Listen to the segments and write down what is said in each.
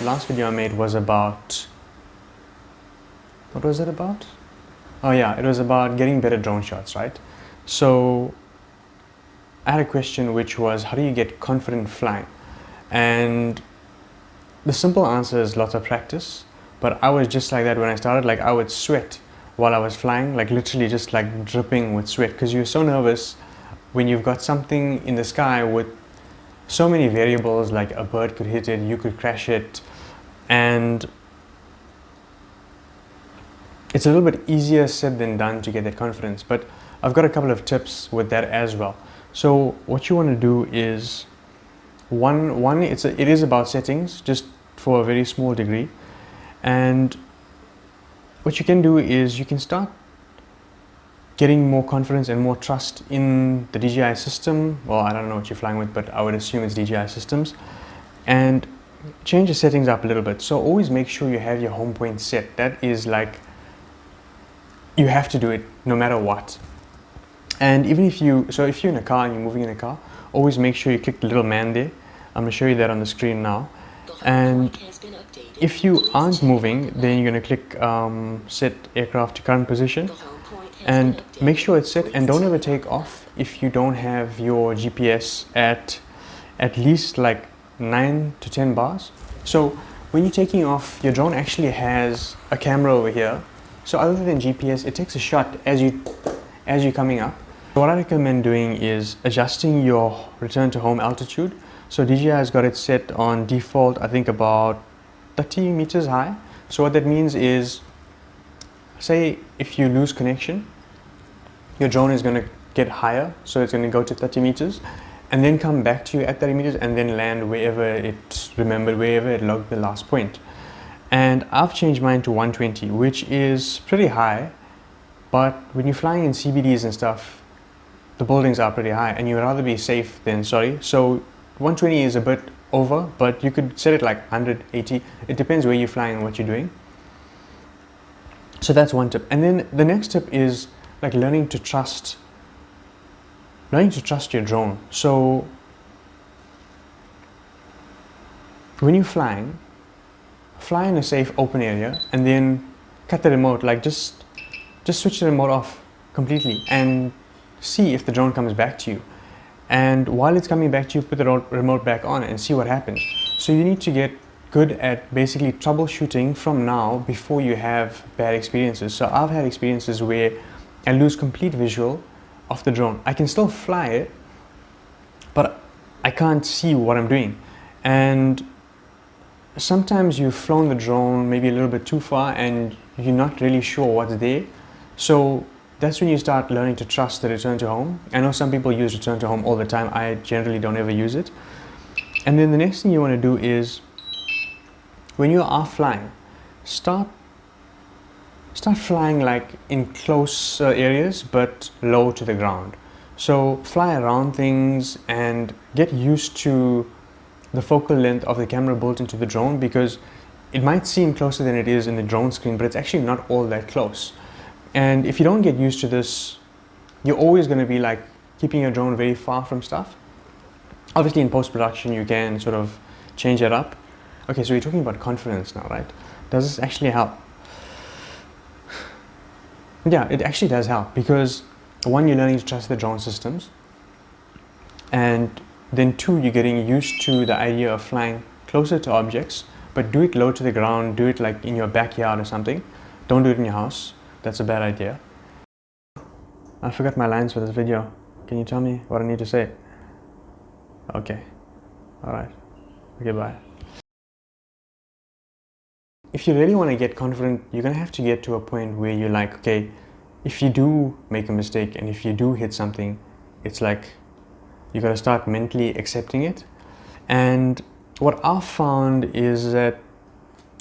last video I made was about, what was it about? Oh yeah, it was about getting better drone shots, right? So I had a question which was, how do you get confident flying? And the simple answer is lots of practice. But I was just like that when I started. Like, I would sweat while I was flying, like literally just like dripping with sweat, because you're so nervous when you've got something in the sky with so many variables, like a bird could hit it, you could crash it, and it's a little bit easier said than done to get that confidence. But I've got a couple of tips with that as well. So what you want to do is, it is about settings, just for a very small degree. And what you can do is you can start getting more confidence and more trust in the DJI system. Well, I don't know what you're flying with, but I would assume it's DJI systems. And change the settings up a little bit. So always make sure you have your home point set. That is like, you have to do it no matter what. And even if you're in a car and you're moving in a car, always make sure you click the little man there. I'm going to show you that on the screen now. And if you aren't moving, then you're going to click set aircraft to current position, and make sure it's set, and don't ever take off if you don't have your GPS at least like 9 to 10 bars. So when you're taking off, your drone actually has a camera over here. So other than GPS, it takes a shot as you're coming up. So what I recommend doing is adjusting your return to home altitude. So DJI has got it set on default, I think about 30 meters high. So what that means is, say if you lose connection, your drone is going to get higher, so it's going to go to 30 meters and then come back to you at 30 meters and then land wherever it remembered, wherever it logged the last point. And I've changed mine to 120, which is pretty high, but when you're flying in CBDs and stuff, the buildings are pretty high and you'd rather be safe than sorry. So 120 is a bit over, but you could set it like 180. It depends where you're flying and what you're doing. So that's one tip. And then the next tip is like learning to trust your drone. So when you're flying, fly in a safe open area and then cut the remote, like just switch the remote off completely and see if the drone comes back to you. And while it's coming back to you, put the remote back on and see what happens. So you need to get good at basically troubleshooting from now before you have bad experiences. So I've had experiences where I lose complete visual of the drone. I can still fly it, but I can't see what I'm doing. And sometimes you've flown the drone maybe a little bit too far and you're not really sure what's there. So that's when you start learning to trust the return to home. I know some people use return to home all the time. I generally don't ever use it. And then the next thing you want to do is, when you are flying, start flying like in close areas but low to the ground. So fly around things and get used to the focal length of the camera built into the drone, because it might seem closer than it is in the drone screen, but it's actually not all that close. And if you don't get used to this, you're always going to be like keeping your drone very far from stuff. Obviously in post-production you can sort of change it up. Okay, so we're talking about confidence now, right? Does this actually help? Yeah, it actually does help, because one, you're learning to trust the drone systems, and then two, you're getting used to the idea of flying closer to objects, but do it low to the ground. Do it like in your backyard or something. Don't do it in your house. That's a bad idea. I forgot my lines for this video. Can you tell me what I need to say? Okay. Alright. Okay, bye. If you really want to get confident, you're going to have to get to a point where you're like, okay, if you do make a mistake and if you do hit something, it's like you got to start mentally accepting it. And what I've found is that,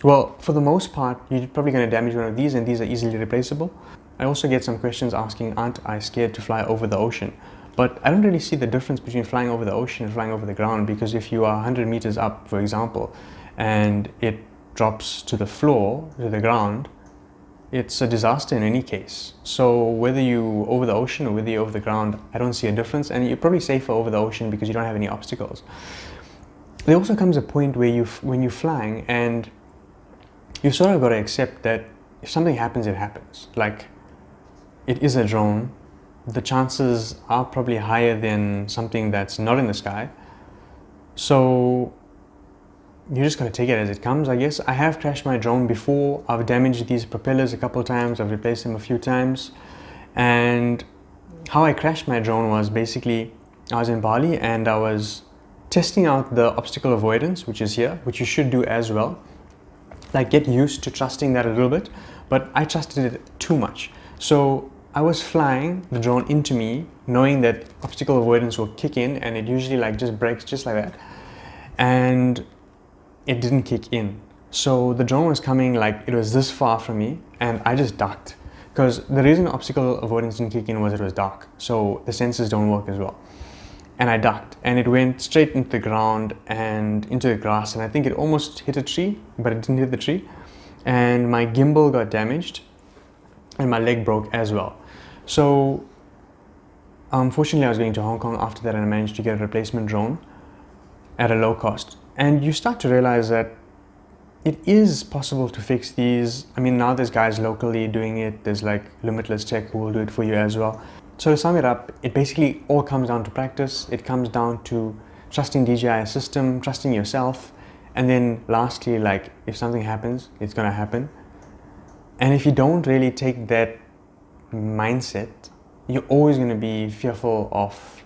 well, for the most part, you're probably going to damage one of these, and these are easily replaceable. I also get some questions asking, aren't I scared to fly over the ocean? But I don't really see the difference between flying over the ocean and flying over the ground, because if you are 100 meters up, for example, and it drops to the floor, to the ground, it's a disaster in any case. So whether you over the ocean or whether you're over the ground, I don't see a difference, and you're probably safer over the ocean because you don't have any obstacles. there also comes a point where when you're flying and you sort of got to accept that if something happens, it happens. Like, it is a drone. The chances are probably higher than something that's not in the sky. So you just gotta take it as it comes, I guess. I have crashed my drone before. I've damaged these propellers a couple of times. I've replaced them a few times. And how I crashed my drone was basically, I was in Bali and I was testing out the obstacle avoidance, which is here, which you should do as well. Like, get used to trusting that a little bit, but I trusted it too much. So I was flying the drone into me, knowing that obstacle avoidance will kick in, and it usually like just breaks just like that. And it didn't kick in. So the drone was coming like it was this far from me, and I just ducked. Because the reason obstacle avoidance didn't kick in was it was dark. So the sensors don't work as well. And I ducked, and it went straight into the ground and into the grass, and I think it almost hit a tree, but it didn't hit the tree. And my gimbal got damaged, and my leg broke as well. So unfortunately, I was going to Hong Kong after that, and I managed to get a replacement drone at a low cost. And you start to realize that it is possible to fix these. I mean, now there's guys locally doing it. There's like Limitless Tech who will do it for you as well. So to sum it up, it basically all comes down to practice. It comes down to trusting DJI's system, trusting yourself. And then lastly, like, if something happens, it's gonna happen. And if you don't really take that mindset, you're always gonna be fearful of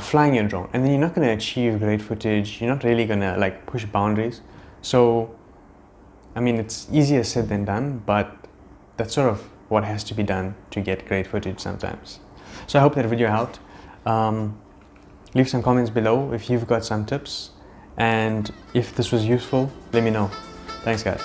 flying your drone. And then you're not gonna achieve great footage. You're not really gonna like push boundaries. So, I mean, it's easier said than done, but that's sort of what has to be done to get great footage sometimes. So I hope that video helped. Leave some comments below if you've got some tips, and if this was useful, let me know. Thanks, guys.